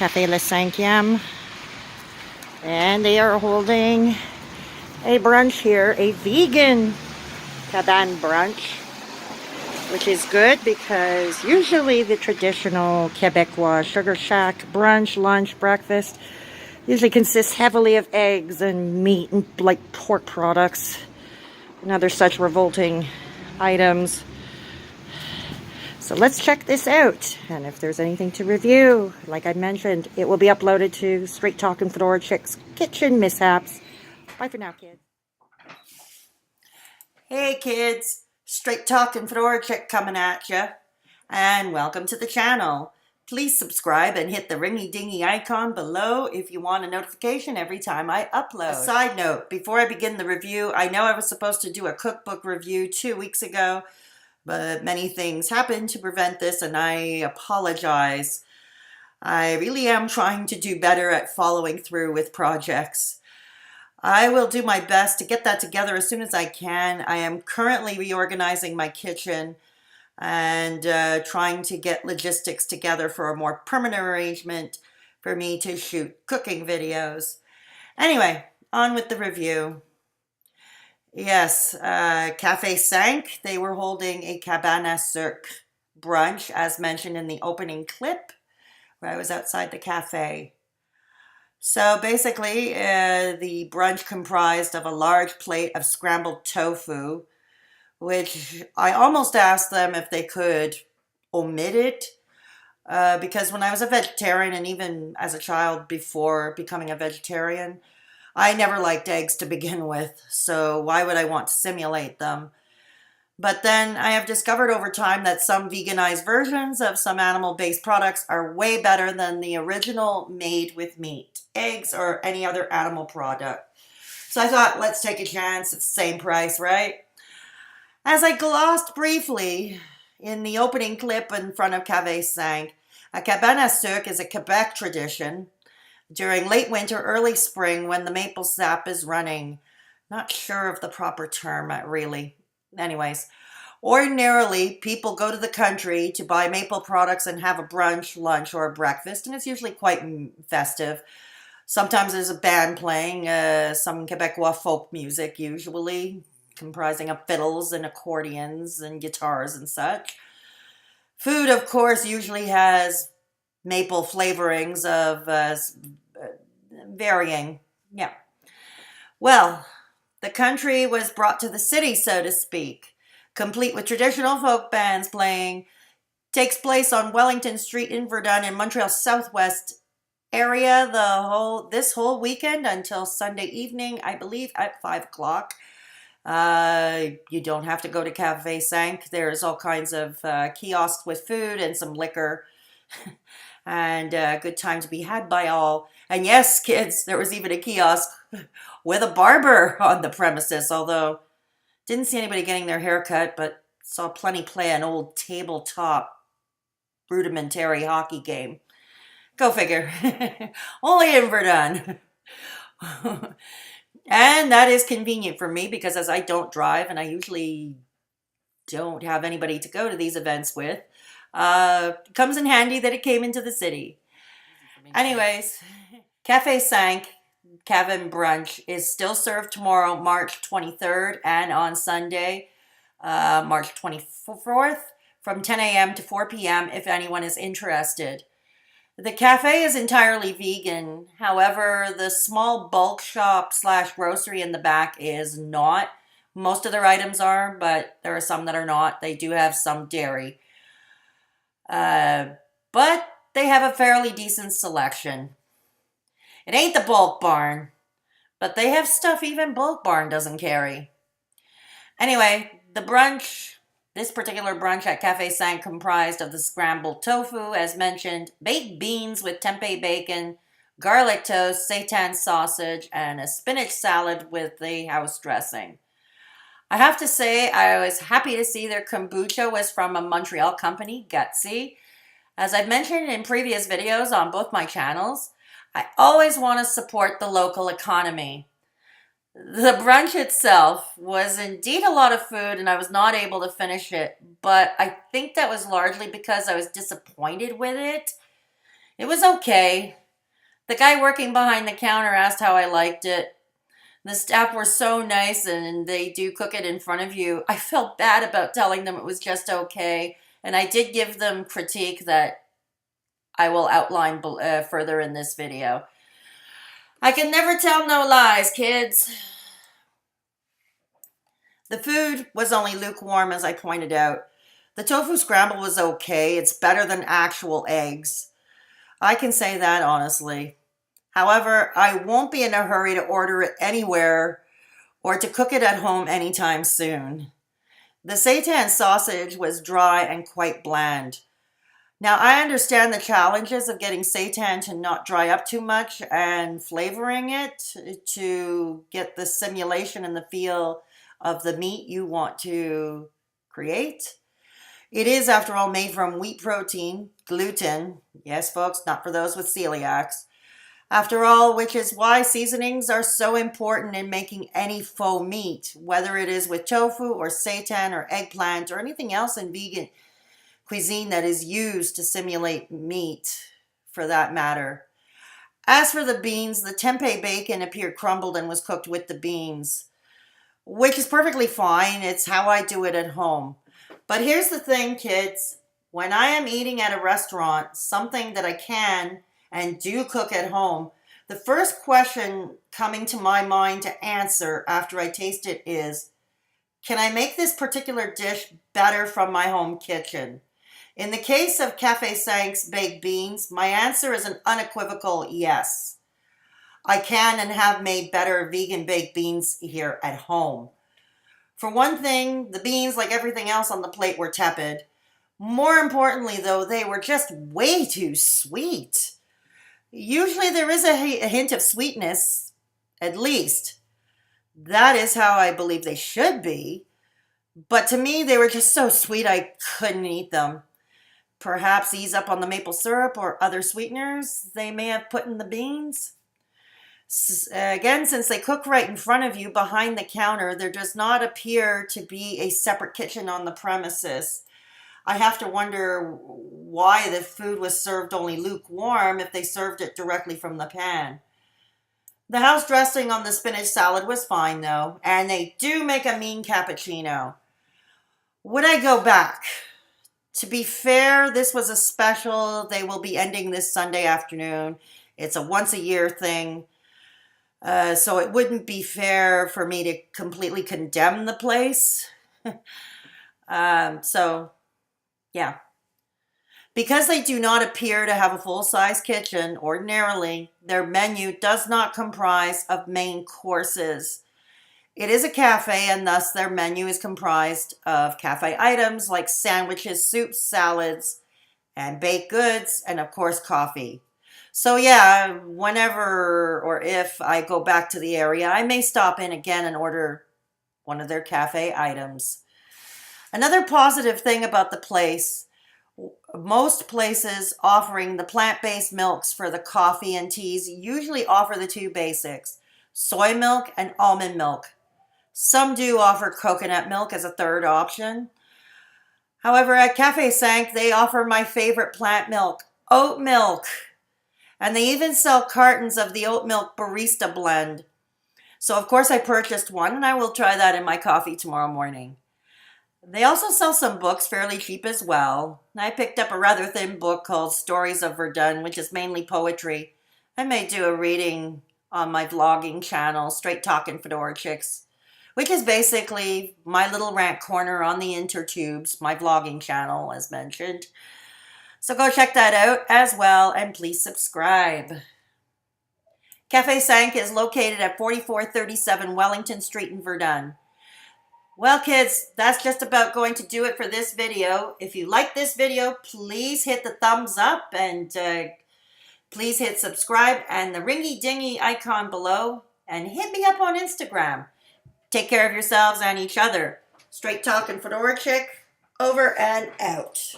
Cafe Le Cinquième, and they are holding a brunch here, a vegan cabane brunch, which is good because usually the traditional Quebecois sugar shack brunch, lunch, breakfast usually consists heavily of eggs and meat and like pork products and other such revolting items. So let's check this out, and if there's anything to review, like I mentioned, it will be uploaded to Straight Talkin' Fedora Chick's Kitchen Mishaps. Bye for now, kids. Hey kids, Straight Talkin' Fedora Chick coming at ya, and welcome to the channel. Please subscribe and hit the ringy-dingy icon below if you want a notification every time I upload. A side note, before I begin the review, I know I was supposed to do a cookbook review 2 weeks ago, but many things happened to prevent this, and I apologize. I really am trying to do better at following through with projects. I will do my best to get that together as soon as I can. I am currently reorganizing my kitchen and trying to get logistics together for a more permanent arrangement for me to shoot cooking videos. Anyway, on with the review. Yes, Cafe 5, they were holding a cabane à sucre brunch, as mentioned in the opening clip, where I was outside the cafe. So basically, the brunch comprised of a large plate of scrambled tofu, which I almost asked them if they could omit it, because when I was a vegetarian, and even as a child before becoming a vegetarian, I never liked eggs to begin with, so why would I want to simulate them? But then I have discovered over time that some veganized versions of some animal-based products are way better than the original made with meat, eggs, or any other animal product. So I thought, let's take a chance. It's the same price, right? As I glossed briefly in the opening clip in front of Cafe 5, a cabane à sucre is a Quebec tradition during late winter, early spring, when the maple sap is running. Not sure of the proper term, really. Anyways, ordinarily, people go to the country to buy maple products and have a brunch, lunch, or a breakfast, and it's usually quite festive. Sometimes there's a band playing, some Quebecois folk music, usually, comprising of fiddles and accordions and guitars and such. Food, of course, usually has maple flavorings of varying. Yeah. Well, the country was brought to the city, so to speak, complete with traditional folk bands playing. Takes place on Wellington Street in Verdun in Montreal's southwest area this whole weekend until Sunday evening, I believe, at 5 o'clock. You don't have to go to Cafe 5. There's all kinds of kiosks with food and some liquor. And a good time to be had by all. And yes, kids, there was even a kiosk with a barber on the premises, although didn't see anybody getting their hair cut, but saw plenty play an old tabletop rudimentary hockey game. Go figure. Only in Verdun. And that is convenient for me because as I don't drive and I usually don't have anybody to go to these events with, comes in handy that it came into the city. Anyways, Cafe 5 Cabin Brunch is still served tomorrow, March 23rd, and on Sunday, March 24th, from 10 a.m. to 4 p.m. if anyone is interested. The cafe is entirely vegan. However, the small bulk shop / grocery in the back is not. Most of their items are, but there are some that are not. They do have some dairy. But they have a fairly decent selection. It ain't the bulk barn, but they have stuff even bulk barn doesn't carry. Anyway, the brunch, this particular brunch at Cafe 5 comprised of the scrambled tofu, as mentioned, baked beans with tempeh bacon, garlic toast, seitan sausage, and a spinach salad with the house dressing. I have to say, I was happy to see their kombucha was from a Montreal company, Gutsy. As I've mentioned in previous videos on both my channels, I always want to support the local economy. The brunch itself was indeed a lot of food and I was not able to finish it, but I think that was largely because I was disappointed with it. It was okay. The guy working behind the counter asked how I liked it. The staff were so nice and they do cook it in front of you. I felt bad about telling them it was just okay. And I did give them critique that I will outline further in this video. I can never tell no lies, kids. The food was only lukewarm, as I pointed out. The tofu scramble was okay. It's better than actual eggs. I can say that honestly. However, I won't be in a hurry to order it anywhere or to cook it at home anytime soon. The seitan sausage was dry and quite bland. Now, I understand the challenges of getting seitan to not dry up too much and flavoring it to get the simulation and the feel of the meat you want to create. It is, after all, made from wheat protein, gluten. Yes, folks, not for those with celiacs. After all, which is why seasonings are so important in making any faux meat, whether it is with tofu or seitan or eggplant or anything else in vegan cuisine that is used to simulate meat, for that matter. As for the beans, the tempeh bacon appeared crumbled and was cooked with the beans, which is perfectly fine. It's how I do it at home. But here's the thing, kids. When I am eating at a restaurant, something that I can and do cook at home, the first question coming to my mind to answer after I taste it is, can I make this particular dish better from my home kitchen? In the case of Cafe 5's baked beans, my answer is an unequivocal yes. I can and have made better vegan baked beans here at home. For one thing, the beans, like everything else on the plate, were tepid. More importantly, though, they were just way too sweet. Usually there is a hint of sweetness, at least. That is how I believe they should be. But to me, they were just so sweet I couldn't eat them. Perhaps ease up on the maple syrup or other sweeteners they may have put in the beans. Again, since they cook right in front of you behind the counter, there does not appear to be a separate kitchen on the premises. I have to wonder why the food was served only lukewarm if they served it directly from the pan. The house dressing on the spinach salad was fine though, and they do make a mean cappuccino. Would I go back? To be fair, this was a special. They will be ending this Sunday afternoon. It's a once a year thing. So it wouldn't be fair for me to completely condemn the place. Yeah. Because they do not appear to have a full-size kitchen, ordinarily, their menu does not comprise of main courses. It is a cafe, and thus their menu is comprised of cafe items like sandwiches, soups, salads, and baked goods, and of course coffee. So yeah, whenever or if I go back to the area, I may stop in again and order one of their cafe items. Another positive thing about the place, most places offering the plant-based milks for the coffee and teas usually offer the two basics, soy milk and almond milk. Some do offer coconut milk as a third option. However, at Cafe 5, they offer my favorite plant milk, oat milk. And they even sell cartons of the oat milk barista blend. So of course I purchased one and I will try that in my coffee tomorrow morning. They also sell some books fairly cheap as well. I picked up a rather thin book called Stories of Verdun, which is mainly poetry. I may do a reading on my vlogging channel, Straight Talkin' Fedora Chicks, which is basically my little rant corner on the intertubes, my vlogging channel as mentioned. So go check that out as well, and please subscribe. Cafe 5 is located at 4437 Wellington Street in Verdun. Well, kids, that's just about going to do it for this video. If you like this video, please hit the thumbs up and please hit subscribe and the ringy-dingy icon below, and hit me up on Instagram. Take care of yourselves and each other. Straight Talkin' Fedora Chick, over and out.